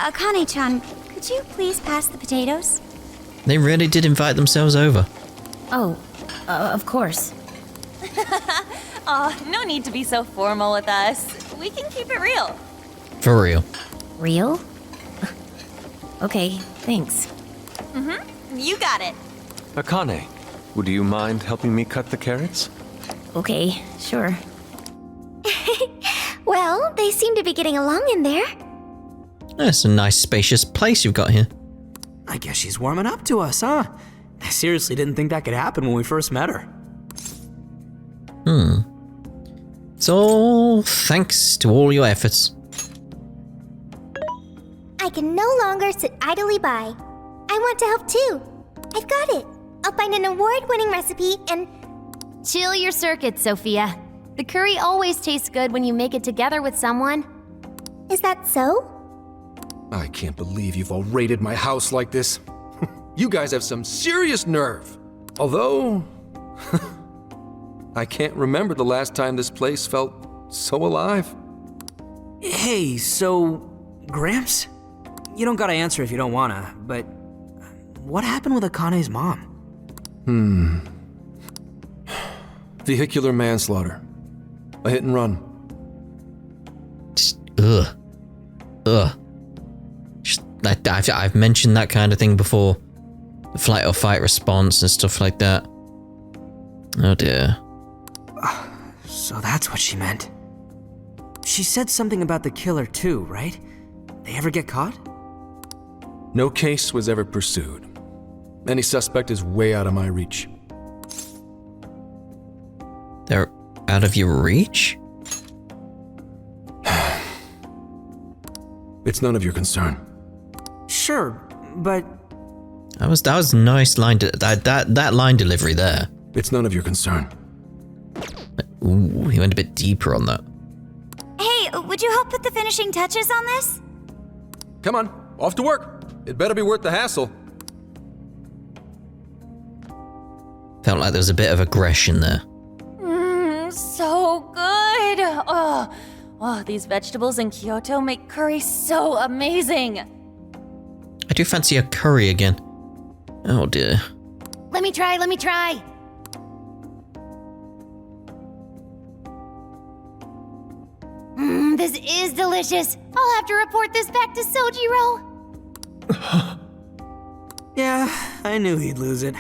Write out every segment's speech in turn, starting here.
Akane-chan, could you please pass the potatoes? They really did invite themselves over. Oh, of course. Aw, no need to be so formal with us. We can keep it real. For real. Real? Okay, thanks. You got it. Akane, would you mind helping me cut the carrots? Okay, sure. Well, they seem to be getting along in there. That's a nice spacious place you've got here. I guess she's warming up to us, huh? I seriously didn't think that could happen when we first met her. It's all thanks to all your efforts. I can no longer sit idly by. I want to help too. I've got it. I'll find an award-winning recipe and... Chill your circuits, Sophia. The curry always tastes good when you make it together with someone. Is that so? I can't believe you've all raided my house like this. You guys have some serious nerve. Although, I can't remember the last time this place felt so alive. Hey, so, Gramps? You don't gotta answer if you don't wanna, but what happened with Akane's mom? Vehicular manslaughter. A hit and run. Just, ugh. Just, I've mentioned that kind of thing before. The flight or fight response and stuff like that. Oh dear. So that's what she meant. She said something about the killer too, right? They ever get caught? No case was ever pursued. Any suspect is way out of my reach. They're out of your reach? It's none of your concern. Sure, but That was nice line. That line delivery there. It's none of your concern. Ooh, he went a bit deeper on that. Hey, would you help put the finishing touches on this? Come on, off to work. It better be worth the hassle. Felt like there was a bit of aggression there. So good. Oh, these vegetables in Kyoto make curry so amazing. I do fancy a curry again. Oh dear. Let me try. This is delicious. I'll have to report this back to Sojiro. yeah, I knew he'd lose it.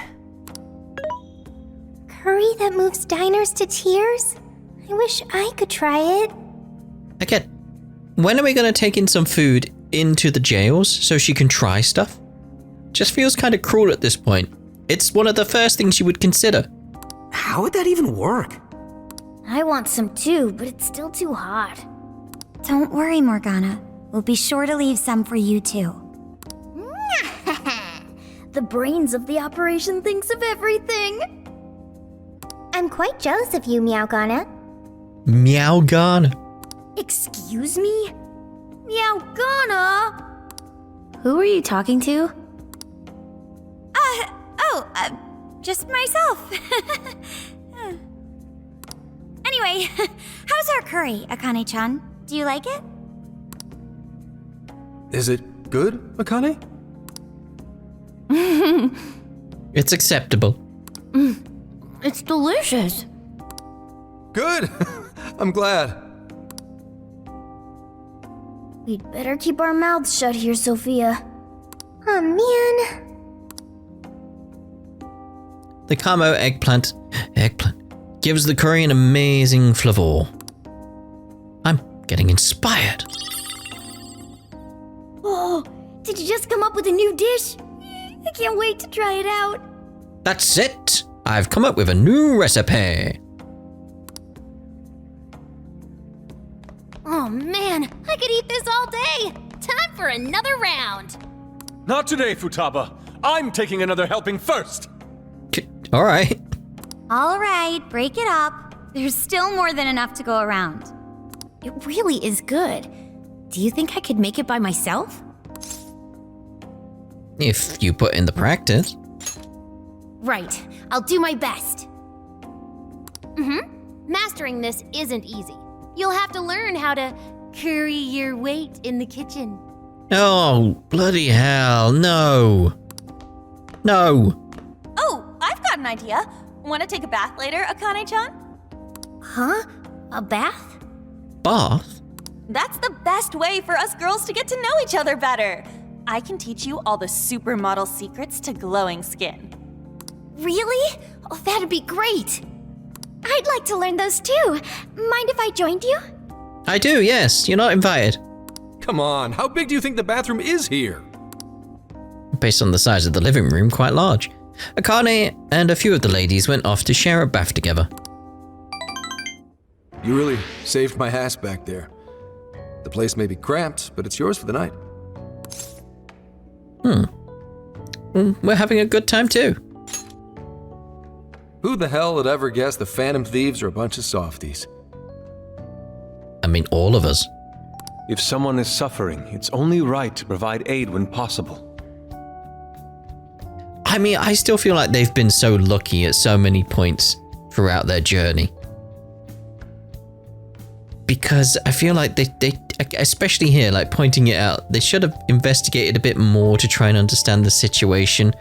Curry that moves diners to tears? I wish I could try it. Again, when are we going to take in some food into the jails so she can try stuff? Just feels kind of cruel at this point. It's one of the first things you would consider. How would that even work? I want some too, but it's still too hot. Don't worry, Morgana. We'll be sure to leave some for you too. The brains of the operation thinks of everything. I'm quite jealous of you, Meowgana. Meowgana. Excuse me? Meowgana? Who are you talking to? Just myself. Anyway, how's our curry, Akane-chan? Do you like it? Is it good, Akane? It's acceptable. It's delicious. Good! I'm glad. We'd better keep our mouths shut here, Sophia. Oh man. The Kamo eggplant gives the curry an amazing flavor. I'm getting inspired. Oh, did you just come up with a new dish? I can't wait to try it out. That's it. I've come up with a new recipe. Oh man, I could eat this all day. Time for another round. Not today, Futaba. I'm taking another helping first. All right. All right, break it up. There's still more than enough to go around. It really is good. Do you think I could make it by myself? If you put in the practice. Right, I'll do my best. Mastering this isn't easy. You'll have to learn how to curry your weight in the kitchen. Oh, bloody hell, no. No. Oh, I've got an idea. Want to take a bath later, Akane-chan? Huh? A bath? Bath? That's the best way for us girls to get to know each other better. I can teach you all the supermodel secrets to glowing skin. Really? Oh, that'd be great. I'd like to learn those too. Mind if I joined you? I do, yes. You're not invited. Come on, how big do you think the bathroom is here? Based on the size of the living room, quite large. Akane and a few of the ladies went off to share a bath together. You really saved my ass back there. The place may be cramped, but it's yours for the night. We're having a good time too. Who the hell would ever guess the Phantom Thieves are a bunch of softies? I mean, all of us. If someone is suffering, it's only right to provide aid when possible. I mean, I still feel like they've been so lucky at so many points throughout their journey. Because I feel like they especially here, like pointing it out, they should have investigated a bit more to try and understand the situation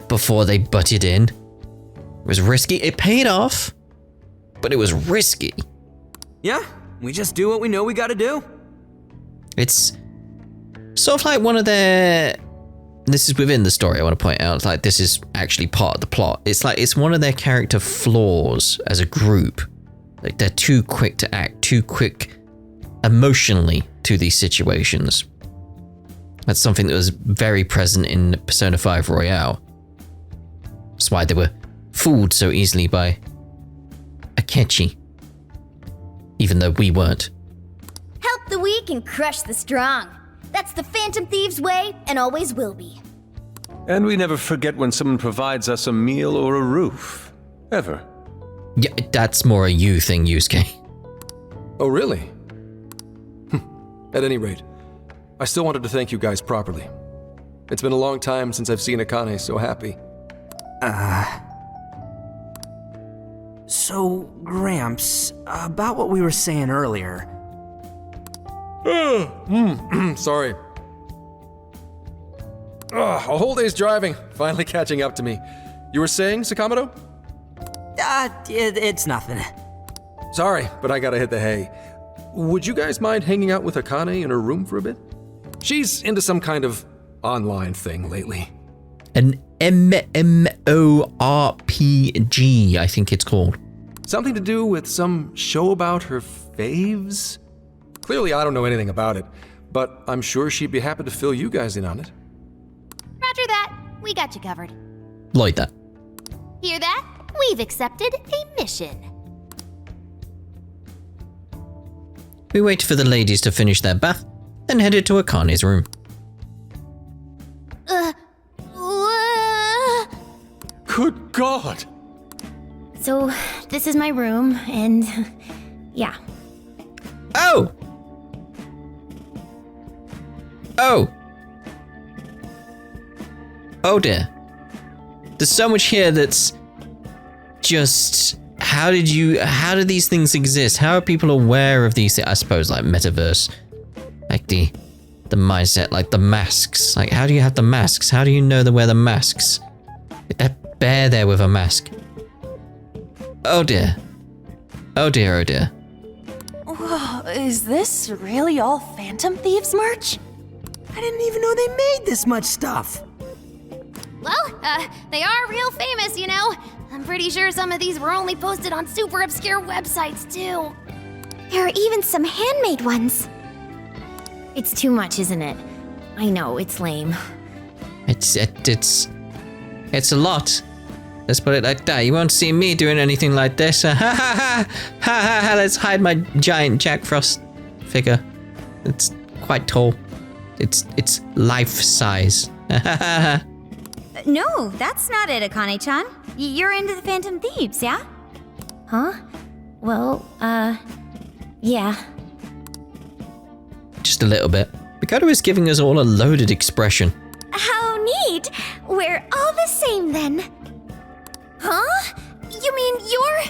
before they butted in. It was risky. It paid off, but it was risky. Yeah, we just do what we know we gotta do. It's sort of like one of their... This is within the story, I want to point out. Like, this is actually part of the plot. It's like, it's one of their character flaws as a group. Like, they're too quick to act, too quick emotionally to these situations. That's something that was very present in Persona 5 Royale. That's why they were fooled so easily by Akechi. Even though we weren't. Help the weak and crush the strong. That's the Phantom Thieves way and always will be. And we never forget when someone provides us a meal or a roof. Ever. Yeah, that's more a you thing, Yusuke. Oh, really? At any rate, I still wanted to thank you guys properly. It's been a long time since I've seen Akane so happy. So, Gramps, about what we were saying earlier. Sorry. A whole day's driving, finally catching up to me. You were saying, Sakamoto? It's nothing. Sorry, but I gotta hit the hay. Would you guys mind hanging out with Akane in her room for a bit? She's into some kind of online thing lately. An MMORPG, I think it's called. Something to do with some show about her faves? Clearly, I don't know anything about it, but I'm sure she'd be happy to fill you guys in on it. Roger that. We got you covered. Like that. Hear that? We've accepted a mission. We waited for the ladies to finish their bath, then headed to Akane's room. Good God! So, this is my room, and yeah. Oh! Oh! Oh dear. There's so much here that's just... How did these things exist? How are people aware of these things? I suppose, like, metaverse. Like, the mindset, like, the masks. Like, how do you have the masks? How do you know to wear the masks? That bear there with a mask. Oh dear. Oh dear, oh dear. Whoa, is this really all Phantom Thieves merch? I didn't even know they made this much stuff. Well, they are real famous, you know. I'm pretty sure some of these were only posted on super obscure websites, too. There are even some handmade ones. It's too much, isn't it? I know, it's lame. It's a lot. Let's put it like that. You won't see me doing anything like this. Ha ha ha! Ha ha ha! Let's hide my giant Jack Frost figure. It's quite tall. It's life size. Ha ha ha! No, that's not it, Akane-chan. You're into the Phantom Thieves, yeah? Huh? Well, yeah. Just a little bit. Mikoto is giving us all a loaded expression. How neat! We're all the same then. Huh? You mean you're...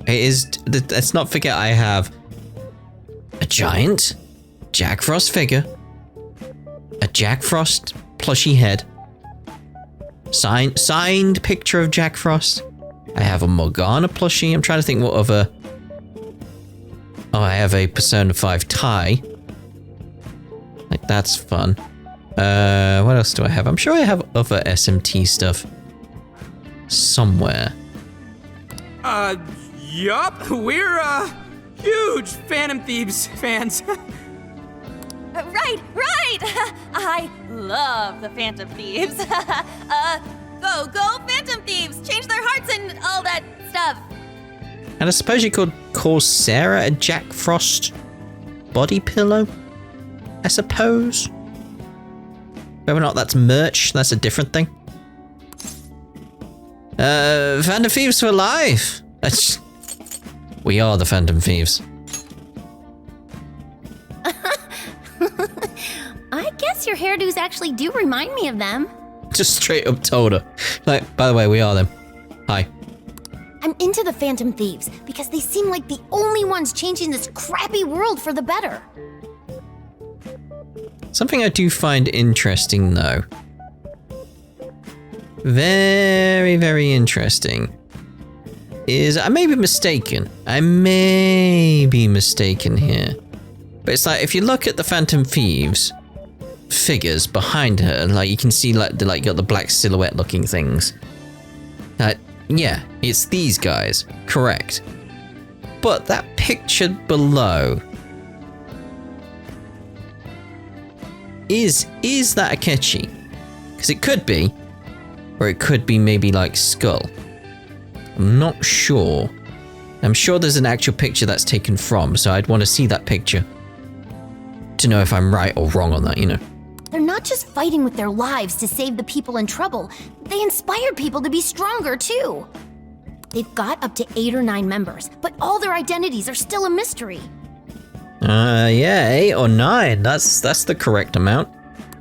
It is. Let's not forget I have a giant Jack Frost figure a Jack Frost plushie head. Signed picture of Jack Frost. I have a Morgana plushie. I'm trying to think what other... Oh, I have a Persona 5 tie. Like, that's fun. What else do I have? I'm sure I have other SMT stuff somewhere. Yup. We're, huge Phantom Thieves fans. Right! I love the Phantom Thieves. Go Phantom Thieves! Change their hearts and all that stuff. And I suppose you could call Sarah a Jack Frost body pillow, I suppose. Whether or not that's merch, that's a different thing. Phantom Thieves for life! We are the Phantom Thieves. I guess your hairdos actually do remind me of them. Just straight up told her. Like, by the way, we are them. Hi. I'm into the Phantom Thieves because they seem like the only ones changing this crappy world for the better. Something I do find interesting, though. Very, very interesting. Is I may be mistaken. Here. But it's like, if you look at the Phantom Thieves figures behind her, like, you can see, like, got the black silhouette looking things. Yeah, it's these guys. Correct. But that picture below... Is that Akechi? Because it could be. Or it could be maybe like Skull. I'm not sure. I'm sure there's an actual picture that's taken from, so I'd want to see that picture to know if I'm right or wrong on that, you know. They're not just fighting with their lives to save the people in trouble. They inspired people to be stronger, too. They've got up to 8 or 9 members, but all their identities are still a mystery. Yeah, 8 or 9. That's the correct amount.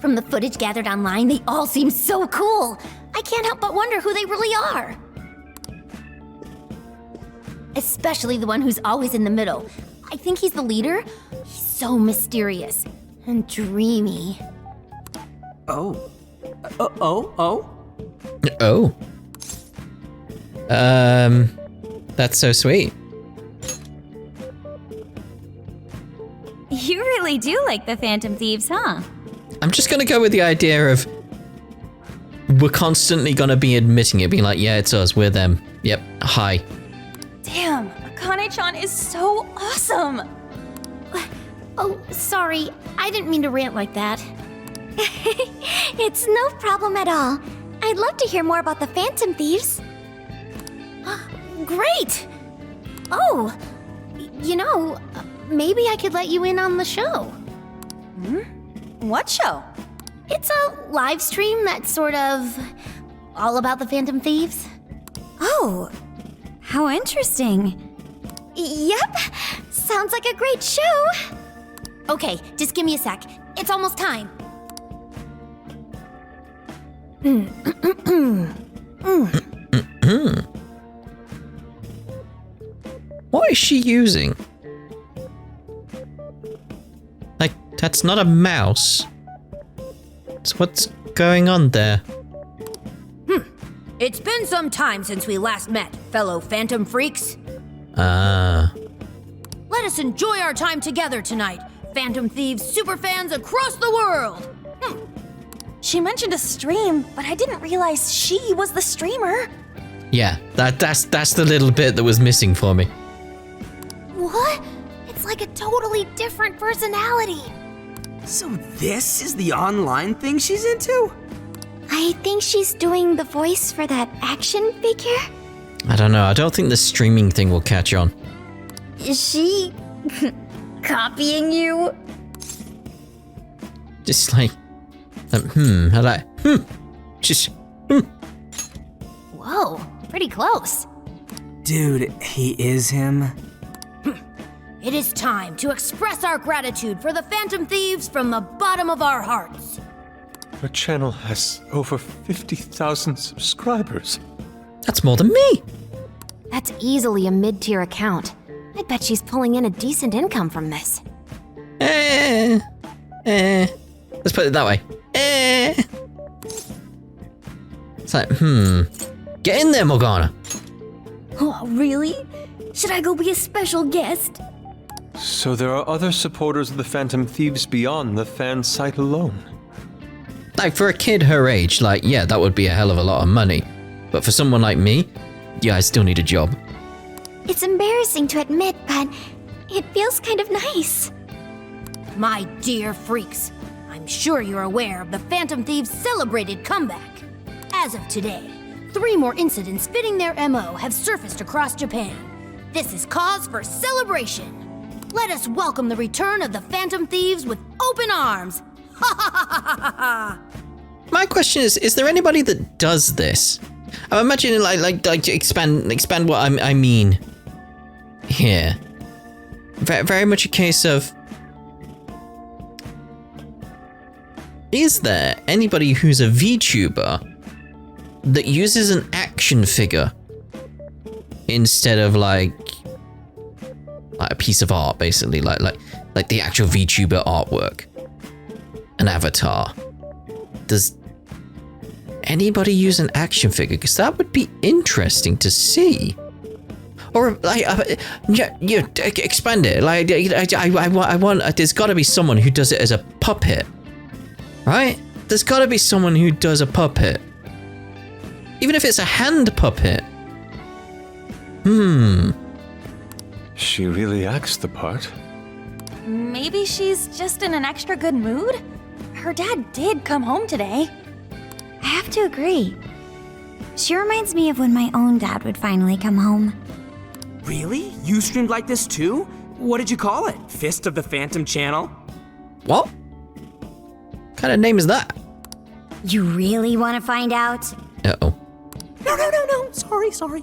From the footage gathered online, they all seem so cool. I can't help but wonder who they really are. Especially the one who's always in the middle. I think he's the leader. He's so mysterious and dreamy. Oh. That's so sweet. You really do like the Phantom Thieves, huh? I'm just gonna go with the idea of we're constantly gonna be admitting it, being like, yeah, it's us, we're them. Yep, hi. Damn, Akane-chan is so awesome! Oh, sorry. I didn't mean to rant like that. It's no problem at all. I'd love to hear more about the Phantom Thieves. Great! Oh, you know, maybe I could let you in on the show. What show? It's a live stream that's sort of all about the Phantom Thieves. Oh, how interesting. Yep, sounds like a great show. Okay, just give me a sec. It's almost time. What is she using? Like, that's not a mouse. So what's going on there? It's been some time since we last met, fellow Phantom Freaks. Ah. Let us enjoy our time together tonight, Phantom Thieves superfans across the world. She mentioned a stream, but I didn't realize she was the streamer. Yeah, that's the little bit that was missing for me. What? It's like a totally different personality. So this is the online thing she's into? I think she's doing the voice for that action figure. I don't know. I don't think the streaming thing will catch on. Is she copying you? Just like, just, Whoa, pretty close. Dude, he is him. It is time to express our gratitude for the Phantom Thieves from the bottom of our hearts. Her channel has over 50,000 subscribers. That's more than me. That's easily a mid-tier account. I bet she's pulling in a decent income from this. Let's put it that way. It's like, Get in there, Morgana. Oh, really? Should I go be a special guest? So there are other supporters of the Phantom Thieves beyond the fan site alone. Like, for a kid her age, like, yeah, that would be a hell of a lot of money. But for someone like me, yeah, I still need a job. It's embarrassing to admit, but it feels kind of nice. My dear freaks, I'm sure you're aware of the Phantom Thieves' celebrated comeback. As of today, 3 more incidents fitting their MO have surfaced across Japan. This is cause for celebration. Let us welcome the return of the Phantom Thieves with open arms. Ha ha ha ha ha ha! My question is there anybody that does this? I'm imagining like expand what I mean here. Very much a case of, is there anybody who's a VTuber that uses an action figure instead of like a piece of art, basically, like the actual VTuber artwork, an avatar? Does anybody use an action figure? Because that would be interesting to see. Or like, expand it. Like, I want. There's got to be someone who does it as a puppet, right? There's got to be someone who does a puppet, even if it's a hand puppet. She really acts the part. Maybe she's just in an extra good mood? Her dad did come home today. I have to agree. She reminds me of when my own dad would finally come home. Really? You streamed like this too? What did you call it? Fist of the Phantom channel? What? What kind of name is that? You really want to find out? Uh-oh. No. Sorry.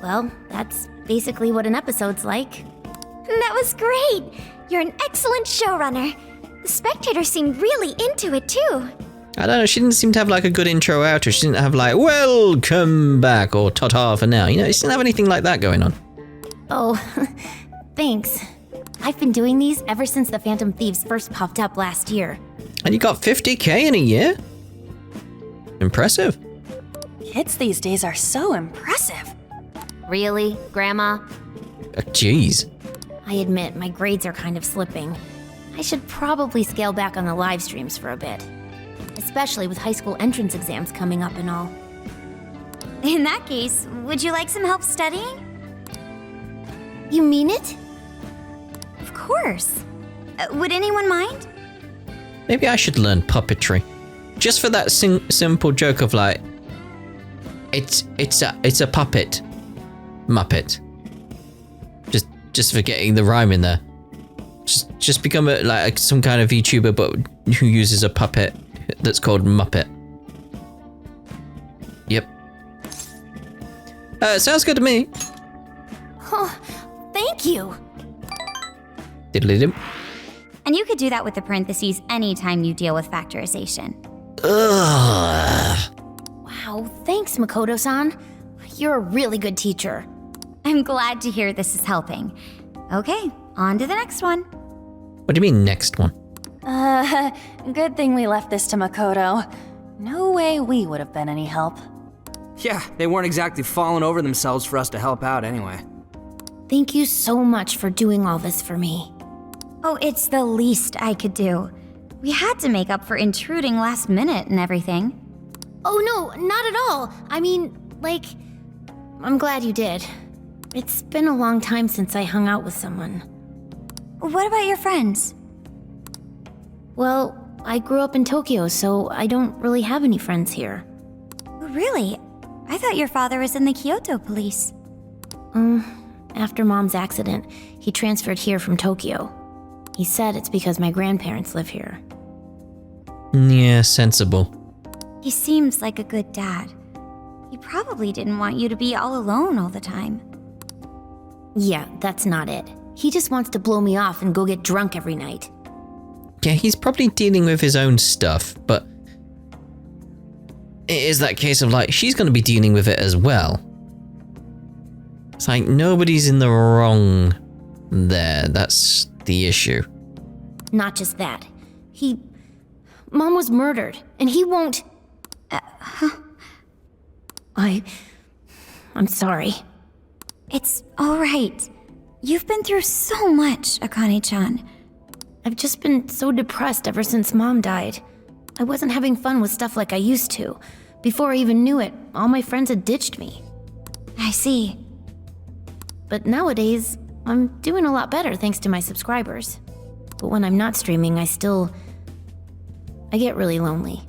Well, that's basically what an episode's like. That was great! You're an excellent showrunner. The spectators seemed really into it too. I don't know, she didn't seem to have like a good intro outro. She didn't have like, welcome back, or ta-ta for now. You know, she didn't have anything like that going on. Oh, thanks. I've been doing these ever since the Phantom Thieves first popped up last year. And you got 50K in a year? Impressive. Kids these days are so impressive. Really, Grandma? Jeez. I admit my grades are kind of slipping. I should probably scale back on the live streams for a bit. Especially with high school entrance exams coming up and all. In that case, would you like some help studying? You mean it? Of course. Would anyone mind? Maybe I should learn puppetry. Just for that simple joke of like, it's a puppet. Muppet. Just for getting the rhyme in there. Just become some kind of VTuber, but who uses a puppet that's called Muppet. Yep. Sounds good to me. Oh, thank you. Diddly-doo. And you could do that with the parentheses anytime you deal with factorization. Ugh. Wow, thanks, Makoto-san. You're a really good teacher. I'm glad to hear this is helping. Okay, on to the next one. What do you mean, next one? Good thing we left this to Makoto. No way we would have been any help. Yeah, they weren't exactly falling over themselves for us to help out anyway. Thank you so much for doing all this for me. Oh, it's the least I could do. We had to make up for intruding last minute and everything. Oh no, not at all. I mean, like, I'm glad you did. It's been a long time since I hung out with someone. What about your friends? Well, I grew up in Tokyo, so I don't really have any friends here. Really? I thought your father was in the Kyoto police. After Mom's accident, he transferred here from Tokyo. He said it's because my grandparents live here. Yeah, sensible. He seems like a good dad. He probably didn't want you to be all alone all the time. Yeah, that's not it. He just wants to blow me off and go get drunk every night. Yeah, he's probably dealing with his own stuff, but it is that case of like, she's going to be dealing with it as well. It's like, nobody's in the wrong there. That's the issue. Not just that. Mom was murdered, and he won't... I'm sorry. It's all right. You've been through so much, Akane-chan. I've just been so depressed ever since Mom died. I wasn't having fun with stuff like I used to. Before I even knew it, all my friends had ditched me. I see. But nowadays, I'm doing a lot better thanks to my subscribers. But when I'm not streaming, I get really lonely.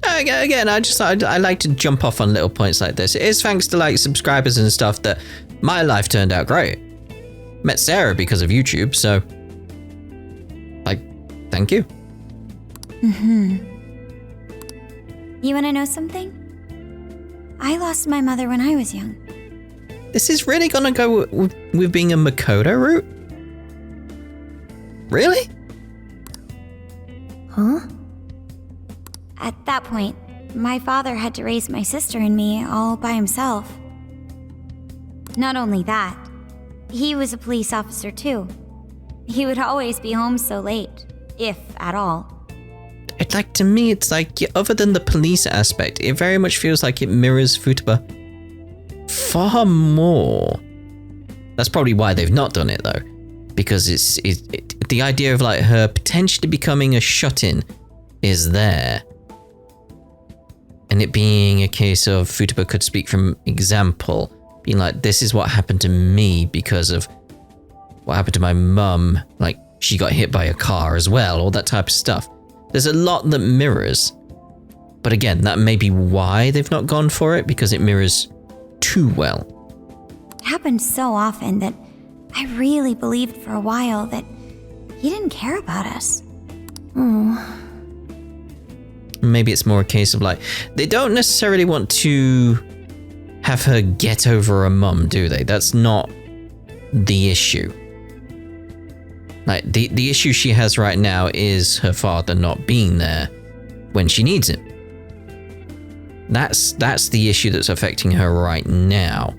Again, I like to jump off on little points like this. It is thanks to like subscribers and stuff that my life turned out great. Met Sarah because of YouTube, so like, thank you. You want to know something? I lost my mother when I was young. This is really gonna go with being a Makoto route? Really? Huh? At that point, my father had to raise my sister and me all by himself. Not only that, he was a police officer too. He would always be home so late, if at all. It's like, to me, it's like, other than the police aspect, it very much feels like it mirrors Futaba far more. That's probably why they've not done it though, because it's the idea of like her potentially becoming a shut-in is there, and it being a case of Futaba could speak from example, being like, this is what happened to me because of what happened to my mum, like she got hit by a car as well, all that type of stuff. There's a lot that mirrors, but again, that may be why they've not gone for it, because it mirrors too well. It happened so often that I really believed for a while that he didn't care about us. Maybe it's more a case of like, they don't necessarily want to have her get over her mum, do they? That's not the issue. Like, the issue she has right now is her father not being there when she needs him. That's the issue that's affecting her right now.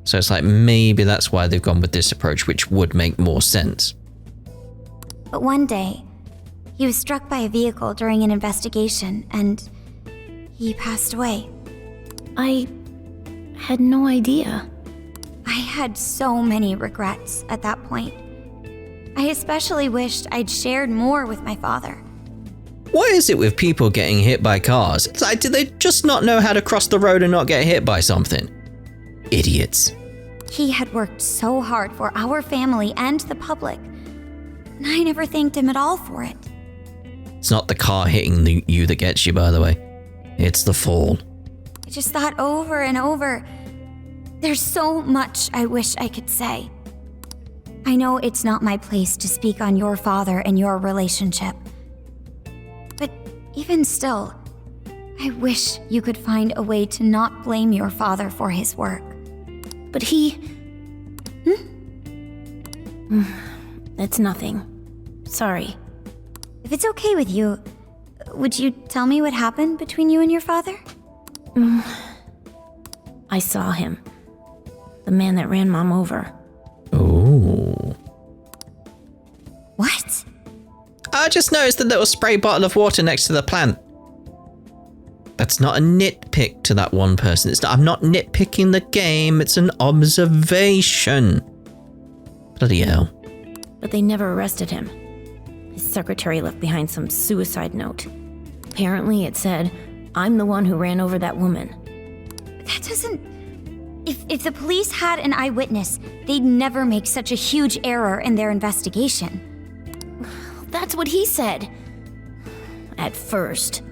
So it's like, maybe that's why they've gone with this approach, which would make more sense. But one day, he was struck by a vehicle during an investigation, and he passed away. I had no idea. I had so many regrets at that point. I especially wished I'd shared more with my father. What is it with people getting hit by cars? It's like, do they just not know how to cross the road and not get hit by something? Idiots. He had worked so hard for our family and the public, and I never thanked him at all for it. It's not the car hitting you that gets you, by the way. It's the fall. I just thought over and over, there's so much I wish I could say. I know it's not my place to speak on your father and your relationship. But even still, I wish you could find a way to not blame your father for his work. But he... It's nothing. Sorry. If it's okay with you, would you tell me what happened between you and your father? I saw him. The man that ran Mom over. Ooh. What? I just noticed the little spray bottle of water next to the plant. That's not a nitpick to that one person. I'm not nitpicking the game. It's an observation. Bloody hell. But they never arrested him. His secretary left behind some suicide note. Apparently it said, "I'm the one who ran over that woman." That doesn't... If the police had an eyewitness, they'd never make such a huge error in their investigation. That's what he said. At first.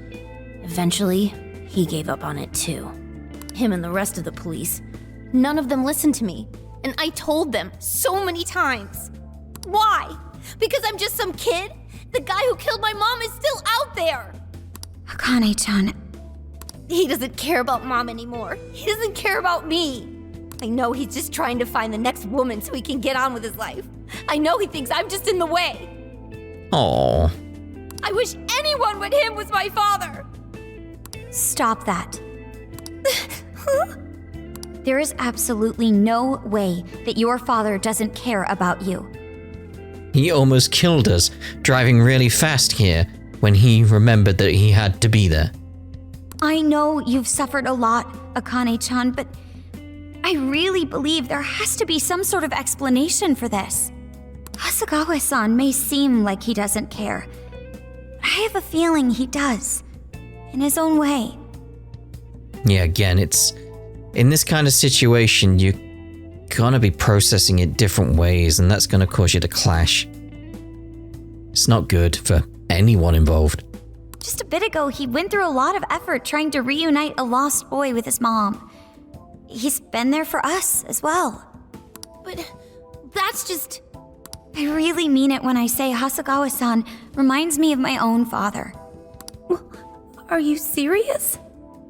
Eventually, he gave up on it too. Him and the rest of the police. None of them listened to me. And I told them so many times. Why? Because I'm just some kid? The guy who killed my mom is still out there! Akane-chan... He doesn't care about Mom anymore. He doesn't care about me. I know he's just trying to find the next woman so he can get on with his life. I know he thinks I'm just in the way. Aww. I wish anyone but him was my father. Stop that. There is absolutely no way that your father doesn't care about you. He almost killed us driving really fast here when he remembered that he had to be there. I know you've suffered a lot, Akane-chan, but I really believe there has to be some sort of explanation for this. Hasegawa-san may seem like he doesn't care, but I have a feeling he does, in his own way. Yeah, again, it's... in this kind of situation, you're gonna be processing it different ways, and that's gonna cause you to clash. It's not good for anyone involved. Just a bit ago, he went through a lot of effort trying to reunite a lost boy with his mom. He's been there for us as well. But that's just... I really mean it when I say Hasegawa-san reminds me of my own father. Are you serious?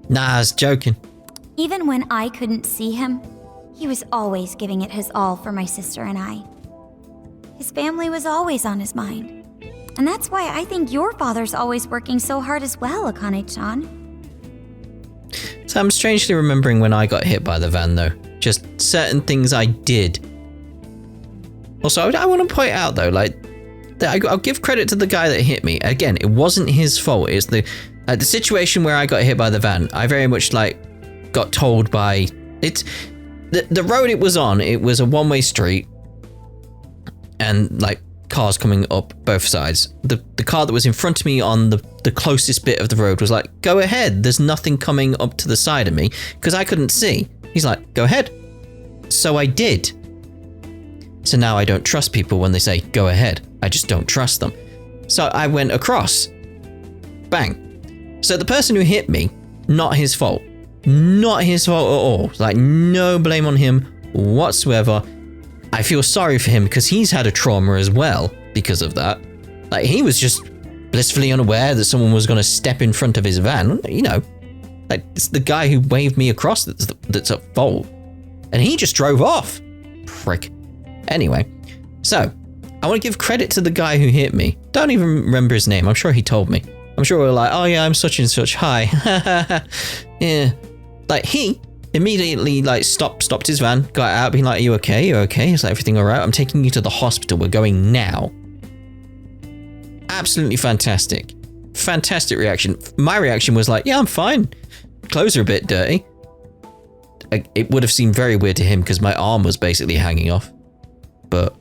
Nah, I was joking. Even when I couldn't see him, he was always giving it his all for my sister and I. His family was always on his mind. And that's why I think your father's always working so hard as well, Akane-chan. So I'm strangely remembering when I got hit by the van, though. Just certain things I did. Also, I want to point out, though, like, that I'll give credit to the guy that hit me. Again, it wasn't his fault. It's the situation where I got hit by the van. I very much, like, got told by... It's the road it was on, it was a one-way street. And, like, cars coming up both sides. The car that was in front of me on the closest bit of the road was like, go ahead, there's nothing coming up to the side of me, because I couldn't see. He's like, go ahead. So I did. So now I don't trust people when they say, go ahead. I just don't trust them. So I went across. Bang. So the person who hit me, not his fault. Not his fault at all. Like, no blame on him whatsoever. I feel sorry for him because he's had a trauma as well because of that. Like, he was just blissfully unaware that someone was going to step in front of his van. You know, like, it's the guy who waved me across that's at fault. And he just drove off. Prick. Anyway, so I want to give credit to the guy who hit me. Don't even remember his name. I'm sure he told me. I'm sure we were like, oh yeah, I'm such and such. Hi. Yeah. Like, he immediately, like, stopped his van, got out, being like, are you okay? You okay? Is everything all right? I'm taking you to the hospital. We're going now. Absolutely fantastic. Fantastic reaction. My reaction was like, yeah, I'm fine. Clothes are a bit dirty. It would have seemed very weird to him because my arm was basically hanging off. But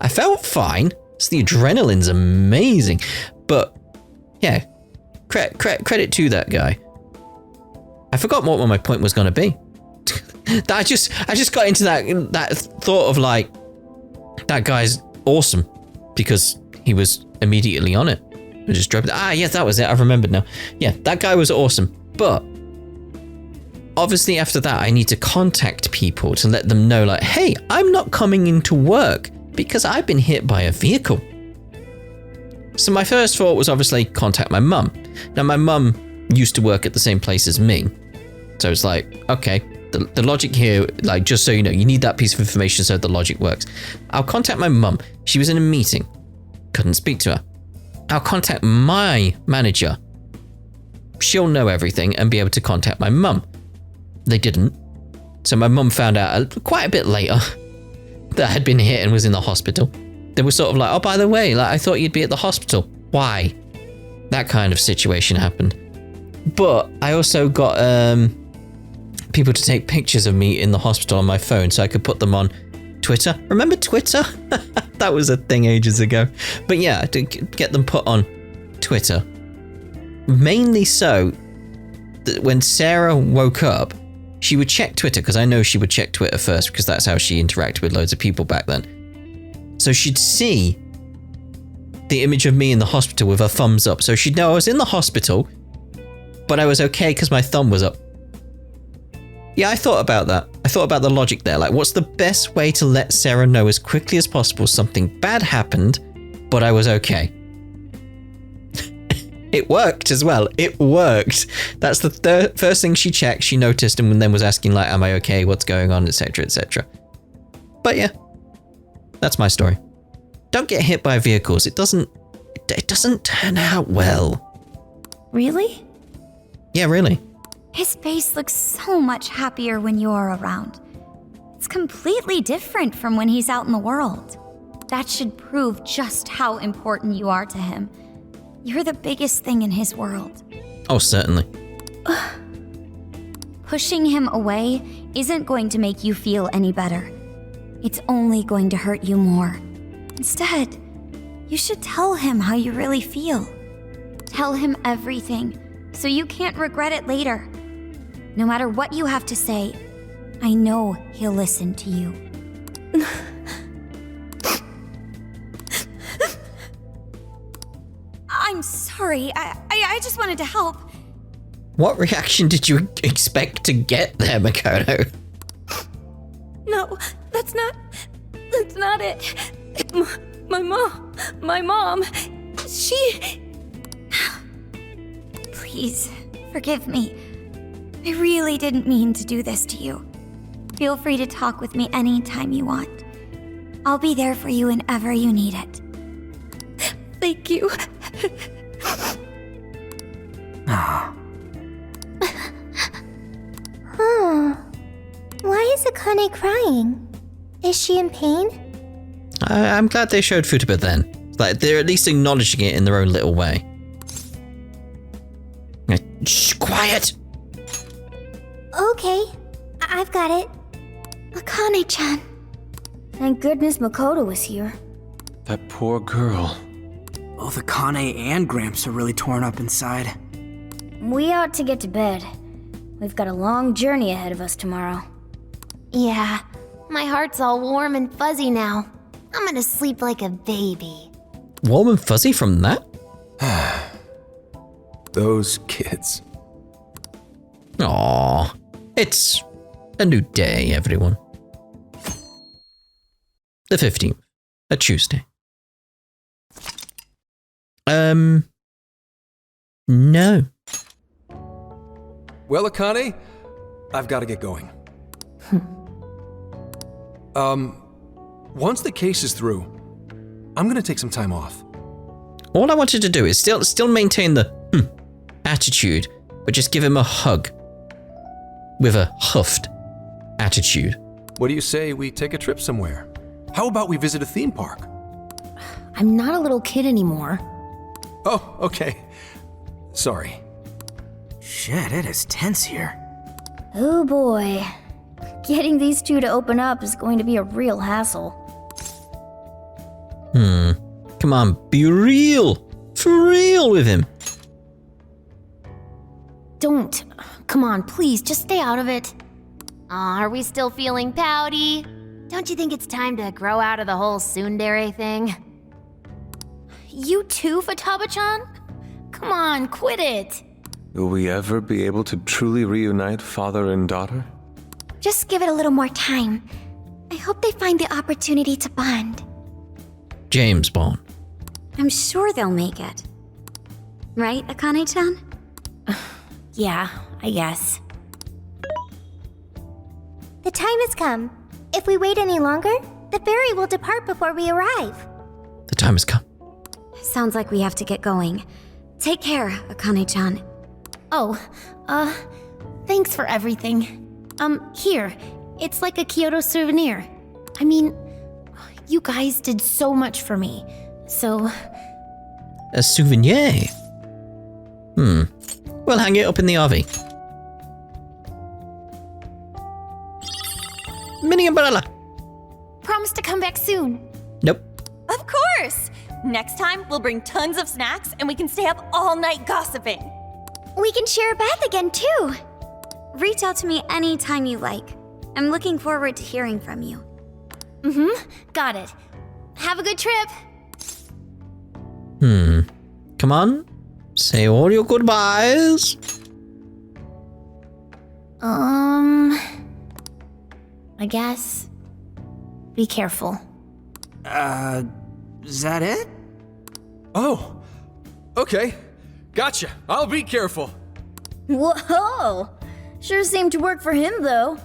I felt fine. So the adrenaline's amazing. But yeah, credit to that guy. I forgot what my point was going to be. I just got into that thought of like, that guy's awesome because he was immediately on it. I just dropped it. Yes, that was it. I've remembered now. Yeah, that guy was awesome. But obviously after that, I need to contact people to let them know, like, hey, I'm not coming into work because I've been hit by a vehicle. So my first thought was obviously contact my mum. Now, my mum used to work at the same place as me. So it's like, okay, the logic here, like, just so you know, you need that piece of information so the logic works. I'll contact my mum. She was in a meeting. Couldn't speak to her. I'll contact my manager. She'll know everything and be able to contact my mum. They didn't. So my mum found out quite a bit later that I had been hit and was in the hospital. They were sort of like, oh, by the way, like, I thought you'd be at the hospital. Why? That kind of situation happened. But I also got people to take pictures of me in the hospital on my phone so I could put them on Twitter. Remember Twitter? That was a thing ages ago. But yeah, to get them put on Twitter. Mainly so that when Sarah woke up, she would check Twitter, because I know she would check Twitter first because that's how she interacted with loads of people back then. So she'd see the image of me in the hospital with a thumbs up. So she'd know I was in the hospital, but I was okay because my thumb was up. Yeah, I thought about that. I thought about the logic there. Like, what's the best way to let Sarah know as quickly as possible something bad happened, but I was okay? It worked as well. It worked. That's the first thing she checked. She noticed and then was asking, like, am I okay? What's going on? Etc. etc. But yeah, that's my story. Don't get hit by vehicles. It doesn't turn out well. Really? Yeah, really. His face looks so much happier when you're around. It's completely different from when he's out in the world. That should prove just how important you are to him. You're the biggest thing in his world. Oh, certainly. Pushing him away isn't going to make you feel any better. It's only going to hurt you more. Instead, you should tell him how you really feel. Tell him everything, so you can't regret it later. No matter what you have to say, I know he'll listen to you. I'm sorry. I just wanted to help. What reaction did you expect to get there, Makoto? No, that's not it. My mom, she... Please, forgive me. I really didn't mean to do this to you. Feel free to talk with me anytime you want. I'll be there for you whenever you need it. Thank you. Why is Akane crying? Is she in pain? I'm glad they showed Futaba then. Like, they're at least acknowledging it in their own little way. Shh, quiet! Okay, I've got it. Akane-chan. Thank goodness Makoto was here. That poor girl. Both Akane and Gramps are really torn up inside. We ought to get to bed. We've got a long journey ahead of us tomorrow. Yeah, my heart's all warm and fuzzy now. I'm gonna sleep like a baby. Warm and fuzzy from that? Those kids. Aww. It's a new day, everyone. The 15th, a Tuesday. No. Well, Akane, I've got to get going. Once the case is through, I'm gonna take some time off. All I wanted to do is still maintain the attitude, but just give him a hug. With a huffed attitude. What do you say we take a trip somewhere? How about we visit a theme park? I'm not a little kid anymore. Oh, okay. Sorry. Shit, it is tense here. Oh boy. Getting these two to open up is going to be a real hassle. Come on, be real. For real with him. Don't. Come on, please, just stay out of it. Aw, are we still feeling pouty? Don't you think it's time to grow out of the whole tsundere thing? You too, Futaba-chan? Come on, quit it. Will we ever be able to truly reunite father and daughter? Just give it a little more time. I hope they find the opportunity to bond. James Bond. I'm sure they'll make it. Right, Akane-chan? Yeah, I guess. The time has come. If we wait any longer, the ferry will depart before we arrive. The time has come. Sounds like we have to get going. Take care, Akane-chan. Oh, thanks for everything. Here, it's like a Kyoto souvenir. I mean, you guys did so much for me, so... A souvenir? We'll hang it up in the RV. Mini umbrella. Promise to come back soon. Nope. Of course! Next time, we'll bring tons of snacks and we can stay up all night gossiping. We can share a bath again, too. Reach out to me anytime you like. I'm looking forward to hearing from you. Got it. Have a good trip. Come on. Say all your goodbyes. I guess. Be careful. Is that it? Oh, okay. Gotcha. I'll be careful. Whoa! Sure seemed to work for him, though.